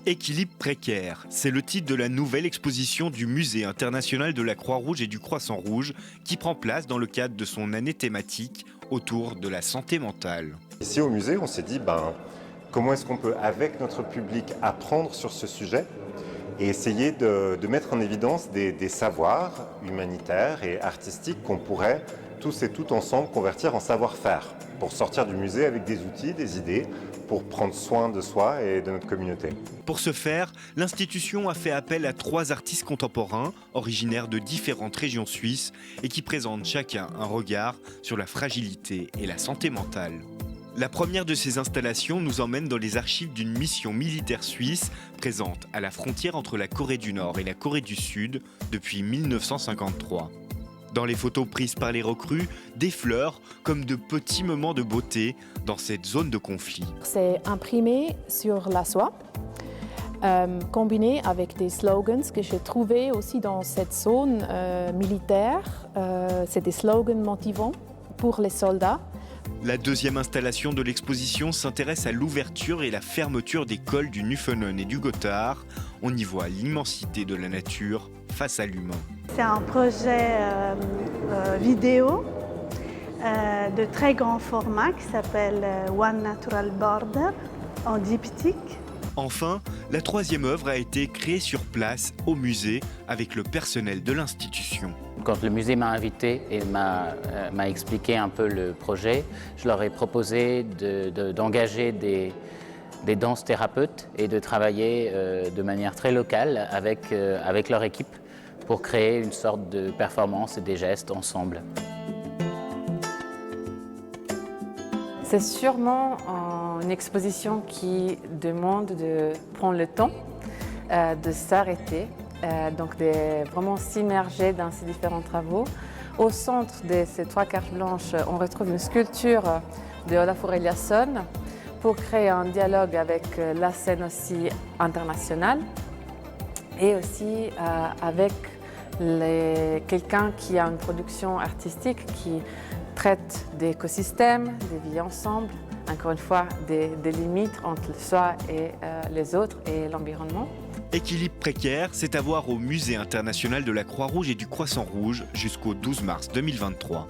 Équilibre précaire, c'est le titre de la nouvelle exposition du Musée international de la Croix-Rouge et du Croissant-Rouge qui prend place dans le cadre de son année thématique autour de la santé mentale. Ici au musée, on s'est dit, comment est-ce qu'on peut, avec notre public, apprendre sur ce sujet et essayer de mettre en évidence des savoirs humanitaires et artistiques qu'on pourrait tous et toutes ensemble convertir en savoir-faire pour sortir du musée avec des outils, des idées, pour prendre soin de soi et de notre communauté. Pour ce faire, l'institution a fait appel à 3 artistes contemporains, originaires de différentes régions suisses et qui présentent chacun un regard sur la fragilité et la santé mentale. La première de ces installations nous emmène dans les archives d'une mission militaire suisse présente à la frontière entre la Corée du Nord et la Corée du Sud depuis 1953. Dans les photos prises par les recrues, des fleurs comme de petits moments de beauté dans cette zone de conflit. C'est imprimé sur la soie, combiné avec des slogans que j'ai trouvés aussi dans cette zone militaire. C'est des slogans motivants pour les soldats. La deuxième installation de l'exposition s'intéresse à l'ouverture et la fermeture des cols du Nuffenen et du Gothard. On y voit l'immensité de la nature face à l'humain. C'est un projet vidéo de très grand format qui s'appelle One Natural Border en diptyque. Enfin, la troisième œuvre a été créée sur place au musée avec le personnel de l'institution. Quand le musée m'a invité et m'a expliqué un peu le projet, je leur ai proposé d'engager des danses thérapeutes et de travailler de manière très locale avec leur équipe pour créer une sorte de performance et des gestes ensemble. C'est sûrement une exposition qui demande de prendre le temps, de s'arrêter, donc de vraiment s'immerger dans ces différents travaux. Au centre de ces 3 cartes blanches, on retrouve une sculpture de Olafur Eliasson pour créer un dialogue avec la scène aussi internationale et aussi avec quelqu'un qui a une production artistique qui traite d'écosystèmes, des vies ensemble, encore une fois des limites entre soi et les autres et l'environnement. Équilibre précaire, c'est à voir au Musée international de la Croix-Rouge et du Croissant-Rouge jusqu'au 12 mars 2023.